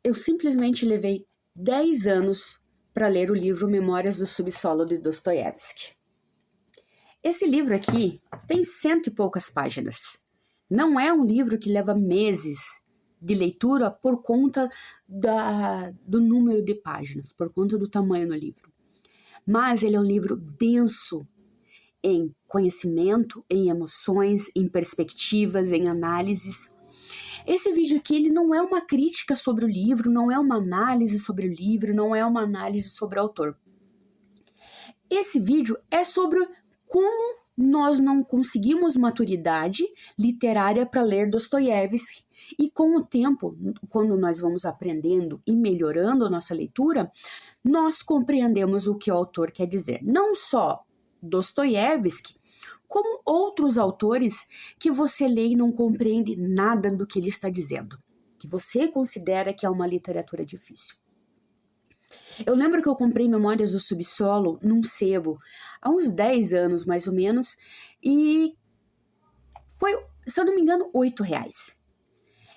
eu simplesmente levei 10 anos para ler o livro Memórias do Subsolo de Dostoiévski. Esse livro aqui tem 100 e poucas páginas. Não é um livro que leva meses de leitura por conta do número de páginas, por conta do tamanho do livro. Mas ele é um livro denso em conhecimento, em emoções, em perspectivas, em análises. Esse vídeo aqui ele não é uma crítica sobre o livro, não é uma análise sobre o livro, não é uma análise sobre o autor. Esse vídeo é sobre como nós não conseguimos maturidade literária para ler Dostoiévski e com o tempo, quando nós vamos aprendendo e melhorando a nossa leitura, nós compreendemos o que o autor quer dizer. Não só Dostoiévski, como outros autores que você lê e não compreende nada do que ele está dizendo, que você considera que é uma literatura difícil. Eu lembro que eu comprei Memórias do Subsolo num sebo, há uns 10 anos mais ou menos, e foi, se eu não me engano, R$8.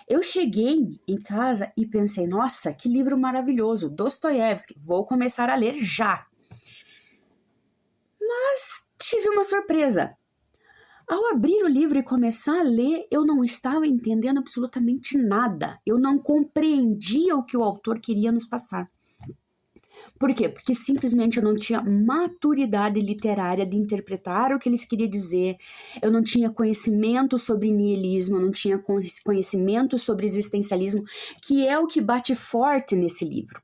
Eu cheguei em casa e pensei, nossa, que livro maravilhoso, Dostoiévski, vou começar a ler já. Mas tive uma surpresa. Ao abrir o livro e começar a ler, eu não estava entendendo absolutamente nada. Eu não compreendia o que o autor queria nos passar. Por quê? Porque simplesmente eu não tinha maturidade literária de interpretar o que eles queriam dizer, eu não tinha conhecimento sobre niilismo, eu não tinha conhecimento sobre existencialismo, que é o que bate forte nesse livro.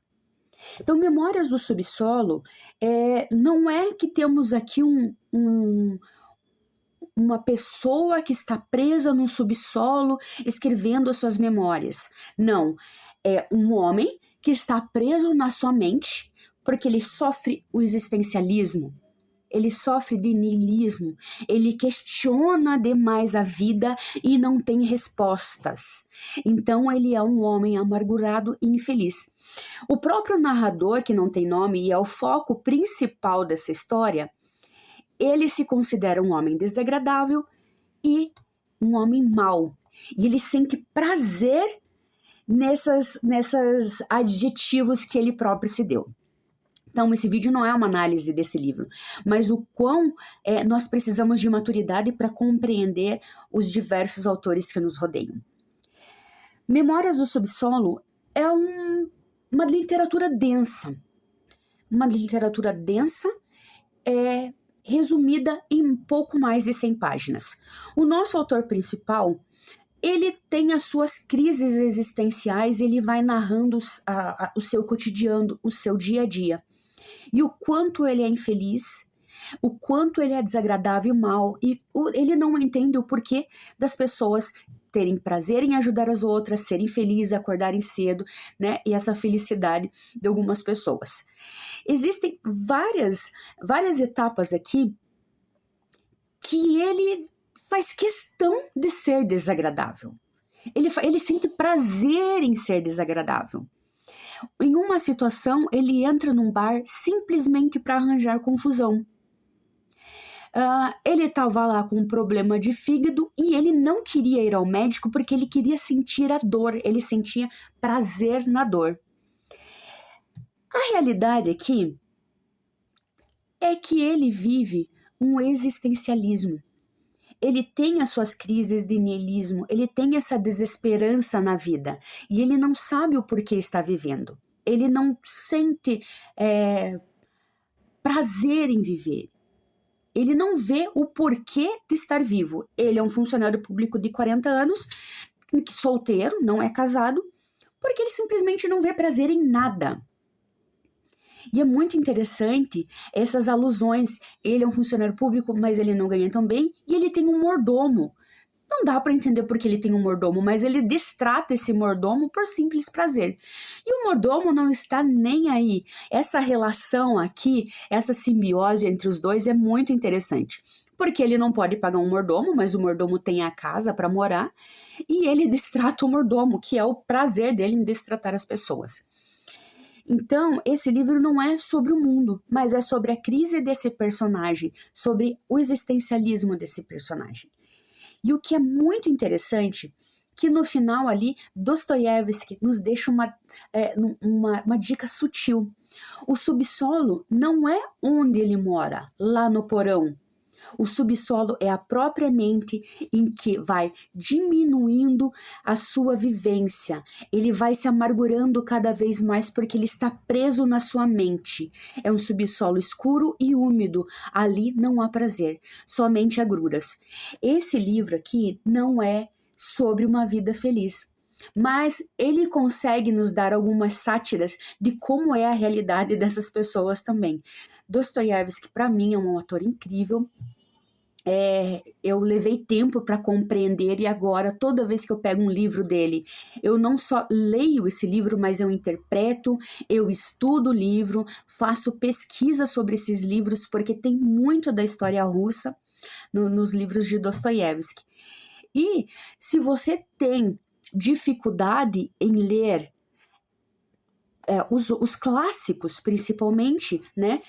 Então, Memórias do Subsolo, não é que temos aqui uma pessoa que está presa no subsolo escrevendo as suas memórias. Não, é um homem que está preso na sua mente porque ele sofre o existencialismo, ele sofre de niilismo, ele questiona demais a vida e não tem respostas. Então ele é um homem amargurado e infeliz. O próprio narrador, que não tem nome e é o foco principal dessa história, ele se considera um homem desagradável e um homem mau. E ele sente prazer nesses adjetivos que ele próprio se deu. Então, esse vídeo não é uma análise desse livro, mas o quão nós precisamos de maturidade para compreender os diversos autores que nos rodeiam. Memórias do Subsolo é uma literatura densa. Uma literatura densa resumida em um pouco mais de 100 páginas. O nosso autor principal, ele tem as suas crises existenciais, ele vai narrando o seu cotidiano, o seu dia a dia. E o quanto ele é infeliz, o quanto ele é desagradável e mau, e ele não entende o porquê das pessoas terem prazer em ajudar as outras, serem felizes, acordarem cedo, né? E essa felicidade de algumas pessoas. Existem várias etapas aqui que ele faz questão de ser desagradável. Ele sente prazer em ser desagradável. Em uma situação, ele entra num bar simplesmente para arranjar confusão. Ele estava lá com um problema de fígado e ele não queria ir ao médico porque ele queria sentir a dor, ele sentia prazer na dor. A realidade aqui é que ele vive um existencialismo. Ele tem as suas crises de niilismo, ele tem essa desesperança na vida e ele não sabe o porquê está vivendo. Ele não sente prazer em viver. Ele não vê o porquê de estar vivo. Ele é um funcionário público de 40 anos, solteiro, não é casado, porque ele simplesmente não vê prazer em nada. E é muito interessante essas alusões. Ele é um funcionário público, mas ele não ganha tão bem, e ele tem um mordomo. Não dá para entender porque ele tem um mordomo, mas ele destrata esse mordomo por simples prazer. E o mordomo não está nem aí. Essa relação aqui, essa simbiose entre os dois é muito interessante. Porque ele não pode pagar um mordomo, mas o mordomo tem a casa para morar, e ele destrata o mordomo, que é o prazer dele em destratar as pessoas. Então, esse livro não é sobre o mundo, mas é sobre a crise desse personagem, sobre o existencialismo desse personagem. E o que é muito interessante que no final ali, Dostoiévski nos deixa uma dica sutil. O subsolo não é onde ele mora, lá no porão. O subsolo é a própria mente em que vai diminuindo a sua vivência. Ele vai se amargurando cada vez mais porque ele está preso na sua mente. É um subsolo escuro e úmido. Ali não há prazer, somente agruras. Esse livro aqui não é sobre uma vida feliz, mas ele consegue nos dar algumas sátiras de como é a realidade dessas pessoas também. Dostoiévski, para mim, é um autor incrível. Eu levei tempo para compreender e agora, toda vez que eu pego um livro dele, eu não só leio esse livro, mas eu interpreto, eu estudo o livro, faço pesquisa sobre esses livros, porque tem muito da história russa nos livros de Dostoiévski. E se você tem dificuldade em ler os clássicos, principalmente, né?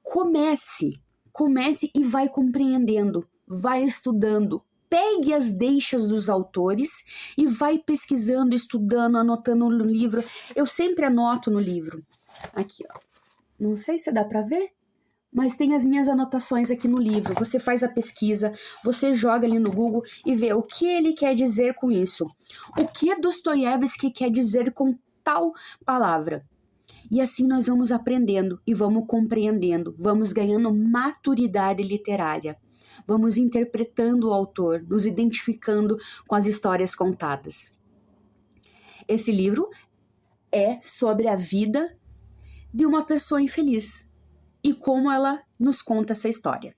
Comece e vai compreendendo, vai estudando. Pegue as deixas dos autores e vai pesquisando, estudando, anotando no livro. Eu sempre anoto no livro. Aqui, ó. Não sei se dá para ver, mas tem as minhas anotações aqui no livro. Você faz a pesquisa, você joga ali no Google e vê o que ele quer dizer com isso. O que Dostoiévski quer dizer com tal palavra. E assim nós vamos aprendendo e vamos compreendendo, vamos ganhando maturidade literária, vamos interpretando o autor, nos identificando com as histórias contadas. Esse livro é sobre a vida de uma pessoa infeliz e como ela nos conta essa história.